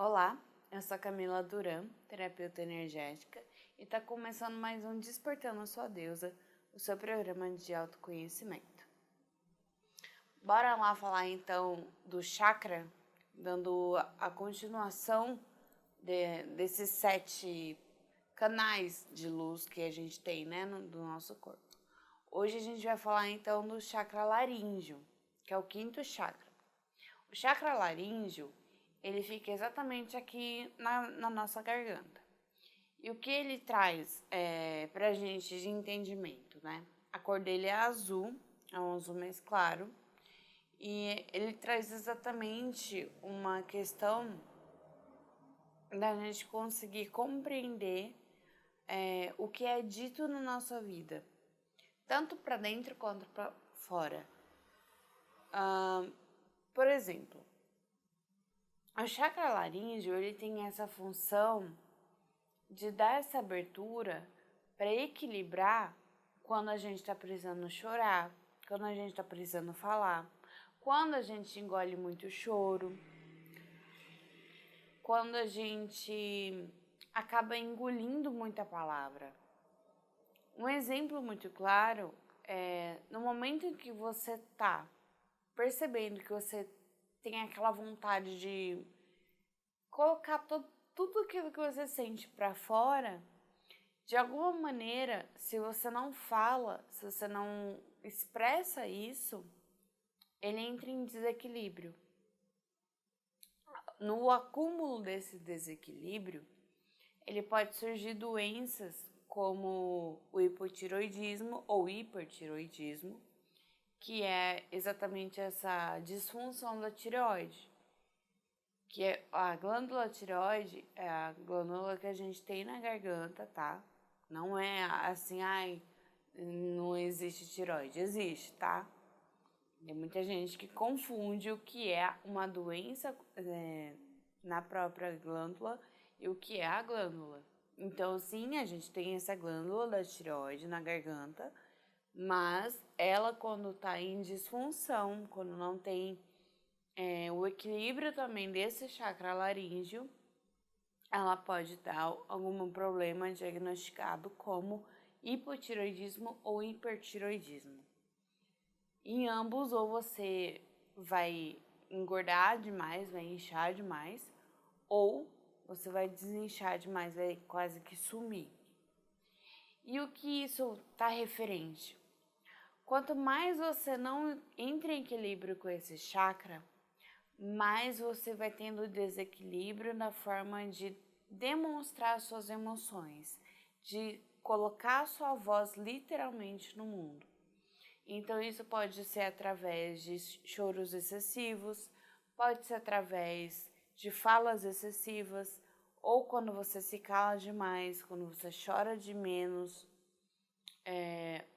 Olá, eu sou a Camila Duran, terapeuta energética, e está começando mais um Despertando a Sua Deusa, o seu programa de autoconhecimento. Bora lá falar então do chakra, dando a continuação desses 7 canais de luz que a gente tem, do nosso corpo. Hoje a gente vai falar então do chakra laríngeo, que é o 5º chakra. O chakra laríngeo, ele fica exatamente aqui na nossa garganta. E o que ele traz pra gente de entendimento, né? A cor dele é azul, é um azul mais claro. E ele traz exatamente uma questão da gente conseguir compreender o que é dito na nossa vida, tanto para dentro quanto para fora. Por exemplo, o chakra laríngeo, ele tem essa função de dar essa abertura para equilibrar quando a gente está precisando chorar, quando a gente está precisando falar, quando a gente engole muito choro, quando a gente acaba engolindo muita palavra. Um exemplo muito claro é no momento em que você está percebendo que você tem aquela vontade de colocar tudo aquilo que você sente para fora, de alguma maneira, se você não fala, se você não expressa isso, ele entra em desequilíbrio. No acúmulo desse desequilíbrio, ele pode surgir doenças como o hipotiroidismo ou hipertiroidismo, que é exatamente essa disfunção da tireoide. Que é a glândula tireoide, é a glândula que a gente tem na garganta, tá? Não é assim, não existe tireoide, existe, tá? Tem muita gente que confunde o que é uma doença na própria glândula e o que é a glândula. Então, sim, a gente tem essa glândula da tireoide na garganta, mas ela, quando tá em disfunção, quando não tem o equilíbrio também desse chakra laríngeo, ela pode dar algum problema diagnosticado como hipotiroidismo ou hipertiroidismo. Em ambos, ou você vai engordar demais, vai inchar demais, ou você vai desinchar demais, vai quase que sumir. E o que isso está referente? Quanto mais você não entra em equilíbrio com esse chakra, mais você vai tendo desequilíbrio na forma de demonstrar suas emoções, de colocar a sua voz literalmente no mundo. Então isso pode ser através de choros excessivos, pode ser através de falas excessivas, ou quando você se cala demais, quando você chora de menos,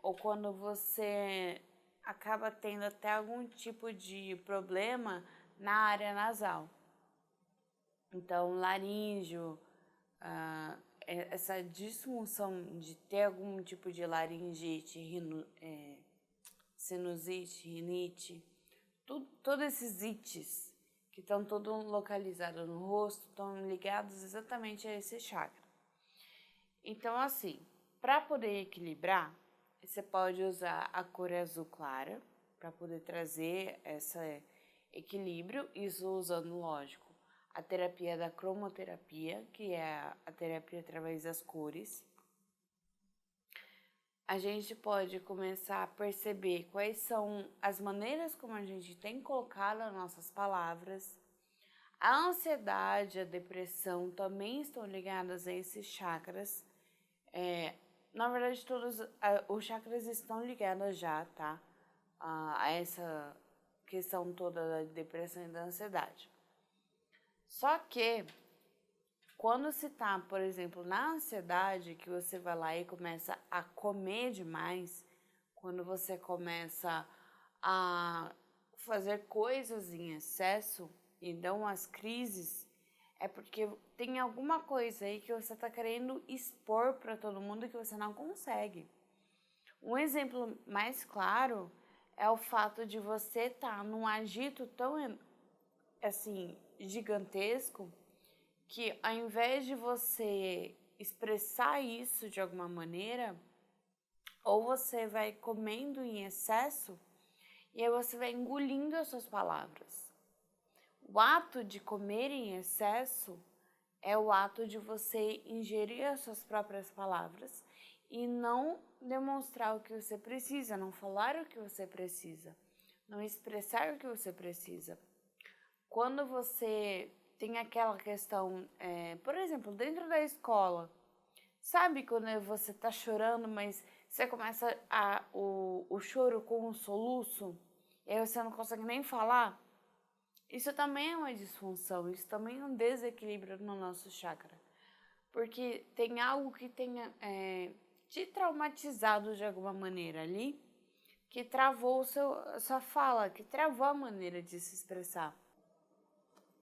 ou quando você acaba tendo até algum tipo de problema na área nasal. Então, laríngeo, essa disfunção de ter algum tipo de laringite, sinusite, rinite, todos esses ites que estão todos localizados no rosto estão ligados exatamente a esse chakra. Então, assim, para poder equilibrar, você pode usar a cor azul clara para poder trazer esse equilíbrio, isso usando, lógico, a terapia da cromoterapia, que é a terapia através das cores. A gente pode começar a perceber quais são as maneiras como a gente tem colocado as nossas palavras. A ansiedade, a depressão também estão ligadas a esses chakras. Na verdade, todos os chakras estão ligados já, tá? A essa questão toda da depressão e da ansiedade. Só que quando se tá, por exemplo, na ansiedade, que você vai lá e começa a comer demais, quando você começa a fazer coisas em excesso e dão as crises, é porque tem alguma coisa aí que você tá querendo expor para todo mundo que você não consegue. Um exemplo mais claro é o fato de você estar num agito tão, assim, gigantesco, que ao invés de você expressar isso de alguma maneira, ou você vai comendo em excesso e aí você vai engolindo as suas palavras. O ato de comer em excesso é o ato de você ingerir as suas próprias palavras e não demonstrar o que você precisa, não falar o que você precisa, não expressar o que você precisa. Quando você tem aquela questão, por exemplo, dentro da escola, sabe quando você tá chorando, mas você começa o choro com um soluço, e aí você não consegue nem falar? Isso também é uma disfunção, isso também é um desequilíbrio no nosso chakra. Porque tem algo que tenha te traumatizado de alguma maneira ali, que travou sua fala, que travou a maneira de se expressar.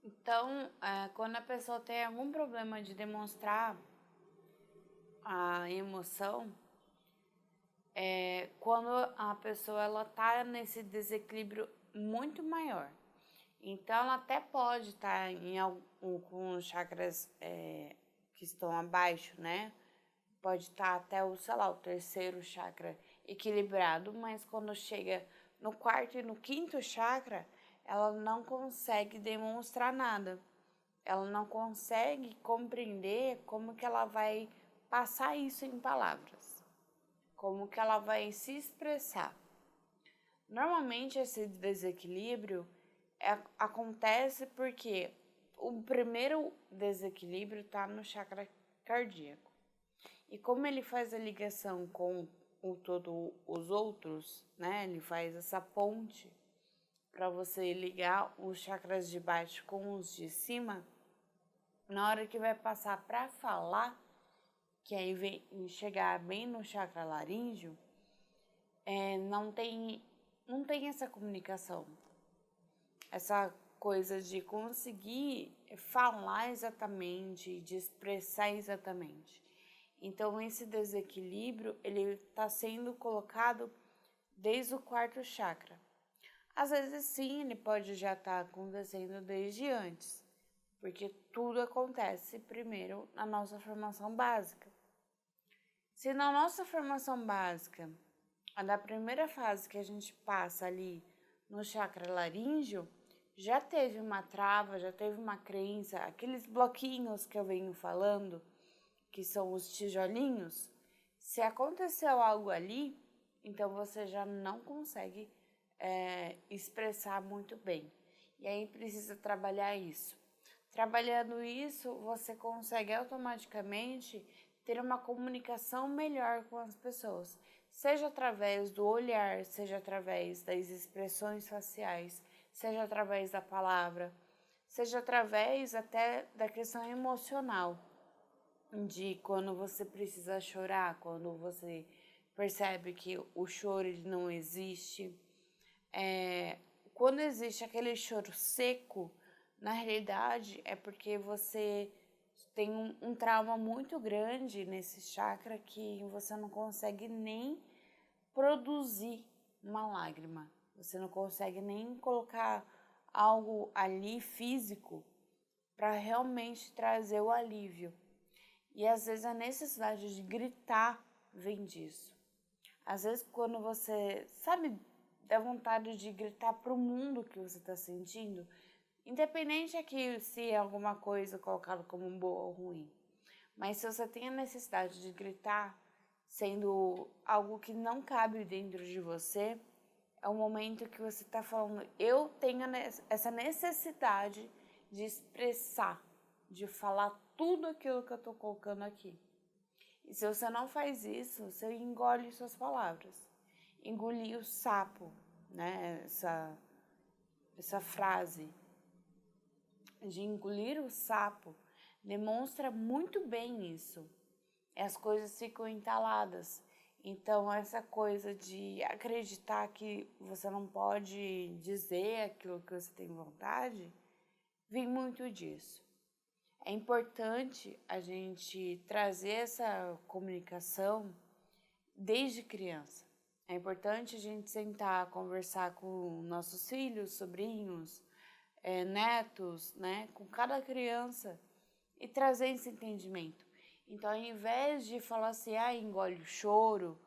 Então, quando a pessoa tem algum problema de demonstrar a emoção, quando a pessoa ela tá nesse desequilíbrio muito maior. Então, ela até pode estar com os chakras que estão abaixo, né? Pode estar até o, sei lá, o terceiro chakra equilibrado, mas quando chega no quarto e no quinto chakra, ela não consegue demonstrar nada. Ela não consegue compreender como que ela vai passar isso em palavras, como que ela vai se expressar. Normalmente esse desequilíbrio acontece porque o primeiro desequilíbrio está no chakra cardíaco. E como ele faz a ligação com todos os outros, né? Ele faz essa ponte para você ligar os chakras de baixo com os de cima. Na hora que vai passar para falar, que aí vem chegar bem no chakra laríngeo, não tem essa comunicação, essa coisa de conseguir falar exatamente, de expressar exatamente. Então, esse desequilíbrio, ele está sendo colocado desde o quarto chakra. Às vezes, sim, ele pode já estar acontecendo desde antes, porque tudo acontece primeiro na nossa formação básica. Se na nossa formação básica, a da primeira fase que a gente passa ali no chakra laríngeo, já teve uma trava, já teve uma crença, aqueles bloquinhos que eu venho falando, que são os tijolinhos, se aconteceu algo ali, então você já não consegue expressar muito bem. E aí precisa trabalhar isso. Trabalhando isso, você consegue automaticamente ter uma comunicação melhor com as pessoas, seja através do olhar, seja através das expressões faciais, seja através da palavra, seja através até da questão emocional, de quando você precisa chorar, quando você percebe que o choro ele não existe. Quando existe aquele choro seco, na realidade é porque você tem um trauma muito grande nesse chakra que você não consegue nem produzir uma lágrima. Você não consegue nem colocar algo ali físico para realmente trazer o alívio. E às vezes a necessidade de gritar vem disso. Às vezes quando você, sabe, dá vontade de gritar para o mundo que você está sentindo, independente aqui se é alguma coisa colocada como boa ou ruim. Mas se você tem a necessidade de gritar, sendo algo que não cabe dentro de você, é o momento que você está falando, eu tenho essa necessidade de expressar, de falar tudo aquilo que eu estou colocando aqui. E se você não faz isso, você engole suas palavras. Engolir o sapo, né? Essa frase de engolir o sapo demonstra muito bem isso. As coisas ficam entaladas. Então, essa coisa de acreditar que você não pode dizer aquilo que você tem vontade, vem muito disso. É importante a gente trazer essa comunicação desde criança. É importante a gente sentar, conversar com nossos filhos, sobrinhos, netos, né? Com cada criança e trazer esse entendimento. Então, ao invés de falar assim, engole o choro,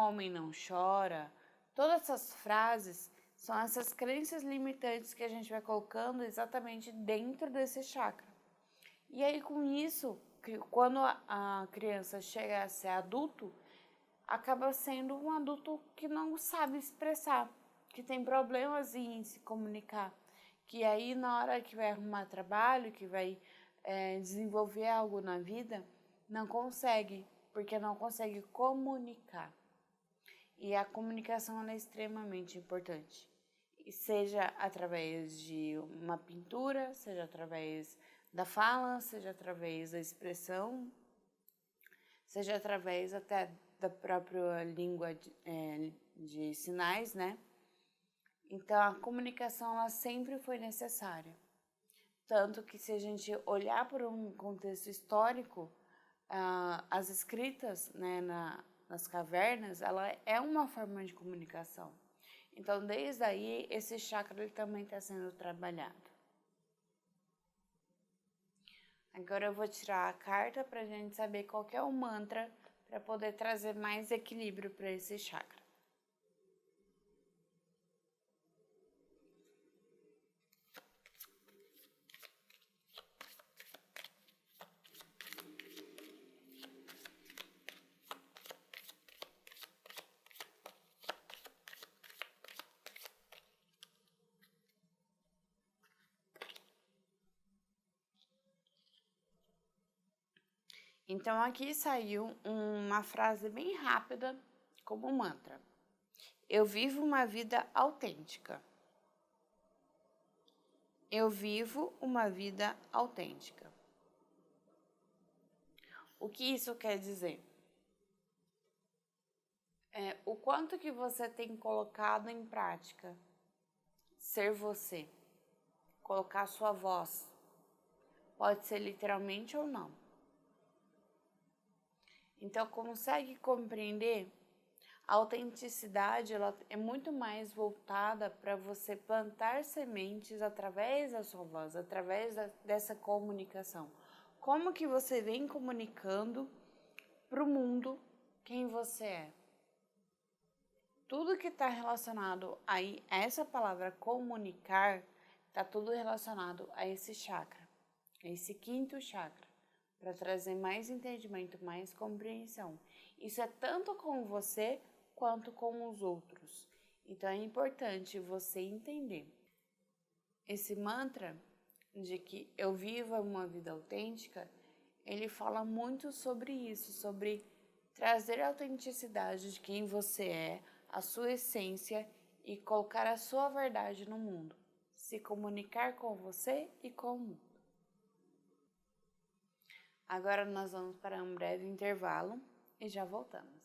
homem não chora, todas essas frases são essas crenças limitantes que a gente vai colocando exatamente dentro desse chakra. E aí, com isso, quando a criança chega a ser adulto, acaba sendo um adulto que não sabe expressar, que tem problemas em se comunicar, que aí na hora que vai arrumar trabalho, que vai desenvolver algo na vida, não consegue, porque não consegue comunicar. E a comunicação é extremamente importante, e seja através de uma pintura, seja através da fala, seja através da expressão, seja através até da própria língua de sinais, né? Então, a comunicação ela sempre foi necessária. Tanto que se a gente olhar por um contexto histórico, as escritas, né, nas cavernas, ela é uma forma de comunicação. Então, desde aí, esse chakra ele também está sendo trabalhado. Agora eu vou tirar a carta para a gente saber qual que é o mantra para poder trazer mais equilíbrio para esse chakra. Então, aqui saiu uma frase bem rápida como mantra. Eu vivo uma vida autêntica. Eu vivo uma vida autêntica. O que isso quer dizer? O quanto que você tem colocado em prática ser você, colocar sua voz. Pode ser literalmente ou não. Então, consegue compreender? A autenticidade ela é muito mais voltada para você plantar sementes através da sua voz, através dessa comunicação. Como que você vem comunicando para o mundo quem você é? Tudo que está relacionado a essa palavra comunicar, está tudo relacionado a esse chakra, a esse quinto chakra, para trazer mais entendimento, mais compreensão. Isso é tanto com você quanto com os outros. Então é importante você entender. Esse mantra de que eu viva uma vida autêntica, ele fala muito sobre isso, sobre trazer a autenticidade de quem você é, a sua essência e colocar a sua verdade no mundo. Se comunicar com você e com o mundo. Agora nós vamos para um breve intervalo e já voltamos.